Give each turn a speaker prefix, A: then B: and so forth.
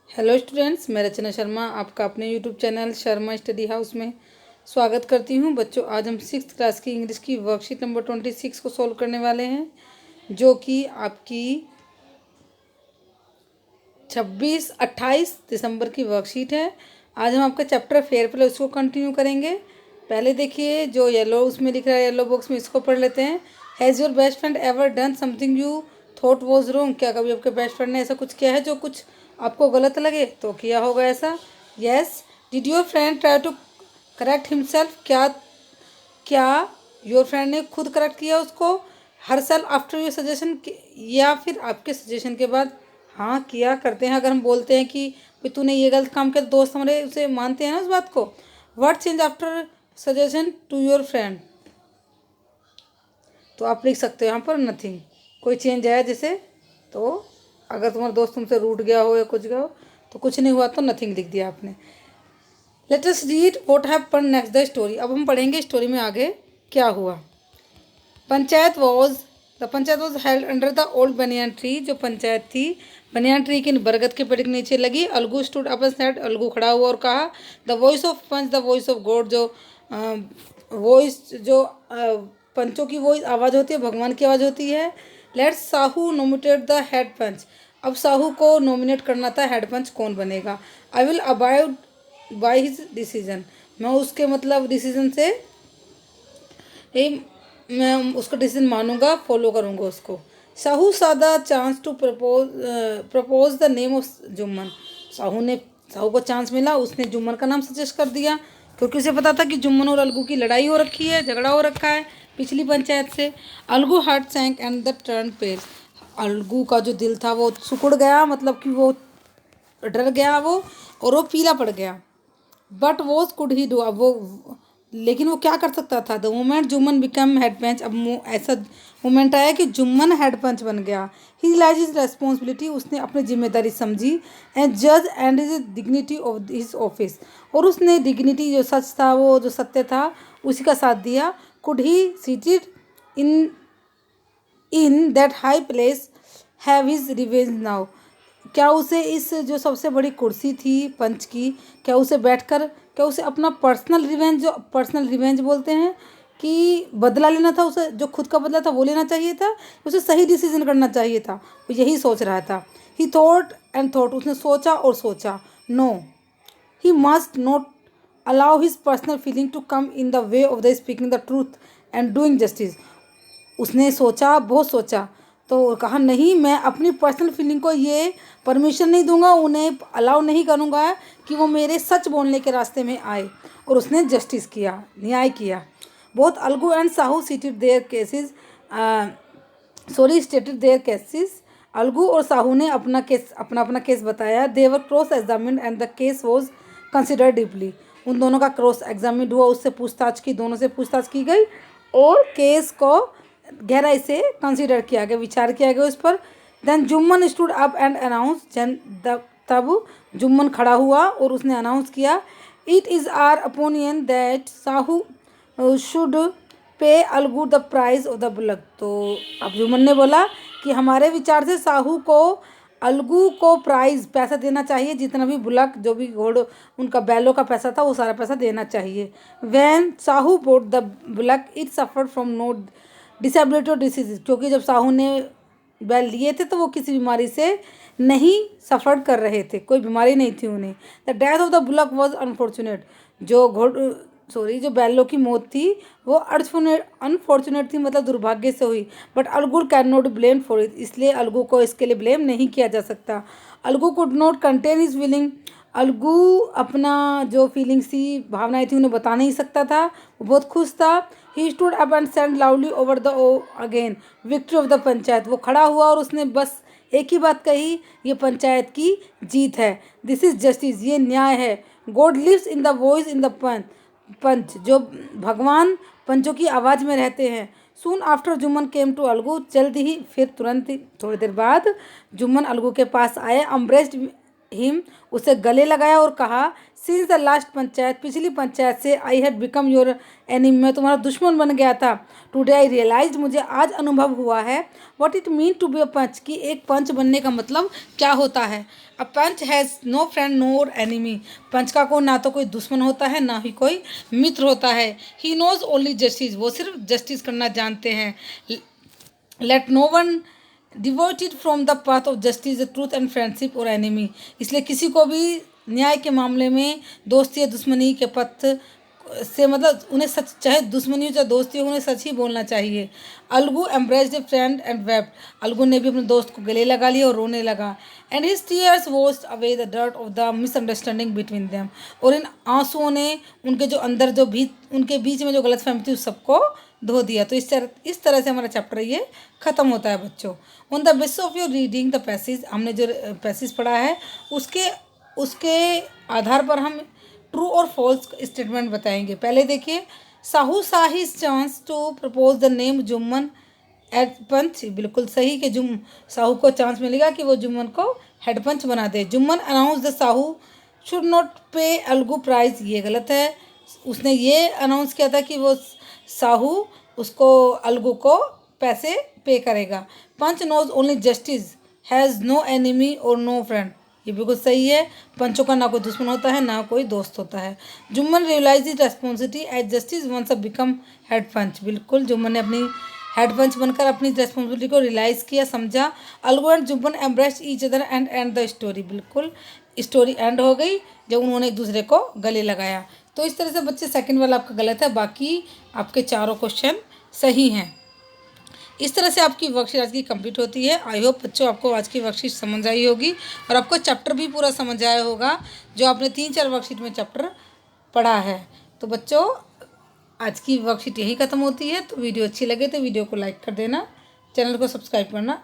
A: Hello students, मैं रचना शर्मा आपका अपने YouTube channel Sharma study house में स्वागत करती हूं। बच्चों, आज हम 6th क्लास की इंग्लिश की वर्कशीट नंबर 26 को सॉल्व करने वाले हैं, जो कि आपकी 28 दिसंबर की वर्कशीट है। आज हम आपका चैप्टर फेयर प्ले उसको कंटिन्यू करेंगे। पहले देखिए, जो येलो उसमें लिख रहा है, येलो बॉक्स में, इसको पढ़ लेते हैं। Has your best friend ever done something you thought was wrong? क्या कभी आपके बेस्ट फ्रेंड ने ऐसा कुछ किया है जो कुछ आपको गलत लगे? तो किया होगा ऐसा। Yes. Did your friend try to correct himself? क्या क्या योर फ्रेंड ने खुद करेक्ट किया उसको? हर साल आफ्टर योर सजेशन, या फिर आपके सजेशन के बाद? हाँ, किया करते हैं। अगर हम बोलते हैं कि भाई तूने ये गलत काम किया, तो दोस्त हमारे उसे मानते हैं ना उस बात को। What change after suggestion to your friend? तो आप लिख सकते हो यहाँ पर नथिंग। कोई चेंज आया जैसे, तो अगर तुम्हारा दोस्त तुमसे रूठ गया हो या कुछ गया हो तो कुछ नहीं हुआ, तो नथिंग लिख दिया आपने। Let us read what happened next the story. अब हम पढ़ेंगे स्टोरी में आगे क्या हुआ। Panchayat was held under the old banyan tree. जो पंचायत थी बनियान ट्री के बरगद के पेड़ के नीचे लगी। Alagu stood up and said, Alagu खड़ा हुआ और कहा, the voice of panch, the voice of God. जो वॉइस, जो पंचों की वॉइस आवाज़ होती है, भगवान की आवाज़ होती है। Let's Sahu nominate the head panch. अब साहू को नॉमिनेट करना था, हेड पंच कौन बनेगा। I will abide by his decision. मैं उसके मतलब डिसीजन से मैं उसका डिसीजन मानूंगा, फॉलो करूंगा उसको। Sahu had a chance to propose the name of Jumman. Sahu को चांस मिला, उसने जुम्मन का नाम सजेस्ट कर दिया, क्योंकि उसे पता था कि जुम्मन और अलगू की लड़ाई हो रखी है, झगड़ा हो रखा है पिछली पंचायत से। Algu heart sank and the turn pale. Algu का जो दिल था वो सिकुड़ गया, मतलब कि वो डर गया वो, और वो पीला पड़ गया। But was could he do? अब वो, लेकिन वो क्या कर सकता था। The moment Jumman become head panch, अब ऐसा मोमेंट आया कि जुम्मन हेड पंच बन गया। ही रियलाइज हिज रेस्पॉन्सिबिलिटी, उसने अपनी जिम्मेदारी समझी। एंड जज and his dignity of his office, और उसने डिग्निटी, जो सच था, वो जो सत्य था, उसी का साथ दिया। Could he seated in in that high place have his revenge now? क्या उसे इस जो सबसे बड़ी कुर्सी थी पंच की, क्या उसे बैठकर, क्या उसे अपना पर्सनल रिवेंज, जो पर्सनल रिवेंज बोलते हैं, कि बदला लेना था? उसे जो खुद का बदला था वो लेना चाहिए था, उसे सही डिसीजन करना चाहिए था? वो यही सोच रहा था। ही थॉट एंड थॉट, उसने सोचा और सोचा। No, he must not allow his personal feeling to come in the way of the speaking the truth and doing justice. उसने सोचा, बहुत सोचा, तो कहा नहीं, मैं अपनी पर्सनल फीलिंग को ये परमिशन नहीं दूंगा, उन्हें अलाउ नहीं करूंगा कि वो मेरे सच बोलने के रास्ते में आए। और उसने जस्टिस किया, न्याय किया। बहुत Algu and Sahu seated their cases, stated their cases. Algu और साहू ने अपना अपना केस बताया। They were cross examined and the case was consider deeply. उन दोनों का क्रॉस एग्जामिन हुआ, उससे पूछताछ की, दोनों से पूछताछ की गई, और केस को गहराई से कंसिडर किया गया, विचार किया गया उस पर। Then Jumman stood up and announce, तब जुम्मन खड़ा हुआ और उसने अनाउंस किया, it is our opinion that Sahu should pay Alagu the price of the bullock. तो अब जुम्मन ने बोला कि हमारे विचार से साहू को अलगू को प्राइज, पैसा देना चाहिए, जितना भी बुलक, जो भी घोड़ उनका बैलों का पैसा था, वो सारा पैसा देना चाहिए। When Sahu bought the bullock it suffered from no disability और डिसीज। क्योंकि जब साहू ने बैल लिए थे तो वो किसी बीमारी से नहीं सफ़र कर रहे थे, कोई बीमारी नहीं थी उन्हें। The death of the bullock was unfortunate. जो बैलों की मौत थी वो अनफॉर्चुनेट थी, मतलब दुर्भाग्य से हुई। But Algu can not blame for it, इसलिए अलगू को इसके लिए ब्लेम नहीं किया जा सकता। Algu could not contain his feeling. Algu अपना जो फीलिंग्स थी, भावनाएं थी, उन्हें बता नहीं सकता था। वो बहुत खुश था। He stood up and said loudly over the again victory of the panchayat. वो खड़ा हुआ और उसने बस एक ही बात कही, ये पंचायत की जीत है। दिस इज जस्टिस, ये न्याय है। God lives in the voice in the panch, जो भगवान पंचों की आवाज़ में रहते हैं। Soon after Jumman came to Algu, जल्द ही, फिर तुरंत ही, थोड़ी देर बाद जुम्मन अलगू के पास आए। अम्ब्रेस्ड हिम, उसे गले लगाया और कहा, सिंस द लास्ट पंचायत, पिछली पंचायत से I had become your enemy, मैं तुम्हारा दुश्मन बन गया था। टुडे आई रियलाइज, मुझे आज अनुभव हुआ है, what it mean to be a panch, कि एक पंच बनने का मतलब क्या होता है। A panch has no friend nor enemy, panch का को ना तो कोई दुश्मन होता है ना ही कोई मित्र होता है। ही नोज ओनली जस्टिस, वो सिर्फ जस्टिस करना जानते हैं। Let no one devoted from the path of justice, truth and friendship और एनिमी, इसलिए किसी को भी न्याय के मामले में दोस्ती या दुश्मनी के पथ से मतलब उन्हें सच, चाहे दुश्मनी हो चाहे दोस्ती हो, उन्हें सच ही बोलना चाहिए। Algu embraced A friend and wept, Algu ने भी अपने दोस्त को गले लगा लिया और रोने लगा। And his tears washed away the dirt of the misunderstanding between them, और इन आंसुओं ने उनके जो अंदर जो भी उनके बीच में जो गलतफहमी थी उस सबको धो दिया। तो इस तरह से हमारा चैप्टर ये ख़त्म होता है बच्चों। On the basis of your reading the passage, हमने जो पैसेज पढ़ा है उसके उसके आधार पर हम ट्रू और फॉल्स स्टेटमेंट बताएंगे। पहले देखिए, Sahu saw his chance to propose the name Jumman at panch, बिल्कुल सही कि साहू को चांस मिलेगा कि वो जुम्मन को हेड पंच बना दे। Jumman announce the Sahu should not pay Algu prize, ये गलत है। उसने ये अनाउंस किया था कि वो साहू उसको अलगू को पैसे पे करेगा। Panch knows only justice has no enemy और नो फ्रेंड, ये बिल्कुल सही है। पंचों का ना कोई दुश्मन होता है ना कोई दोस्त होता है। Jumman realise his responsibility as justice once become head panch, बिल्कुल जुम्मन ने अपनी हेड पंच बनकर अपनी रेस्पॉन्सिबिलिटी को रियलाइज किया, समझा। Algu and Jumman embraced each other and and the story, बिल्कुल स्टोरी एंड हो गई जब उन्होंने एक दूसरे को गले लगाया। तो इस तरह से बच्चे सेकंड वाला आपका गलत है, बाकी आपके चारों क्वेश्चन सही हैं। इस तरह से आपकी वर्कशीट आज की कंप्लीट होती है। आई होप बच्चों आपको आज की वर्कशीट समझ आई होगी और आपको चैप्टर भी पूरा समझ आया होगा जो आपने 3-4 वर्कशीट में चैप्टर पढ़ा है। तो बच्चों आज की वर्कशीट यही ख़त्म होती है। तो वीडियो अच्छी लगे तो वीडियो को लाइक कर देना, चैनल को सब्सक्राइब करना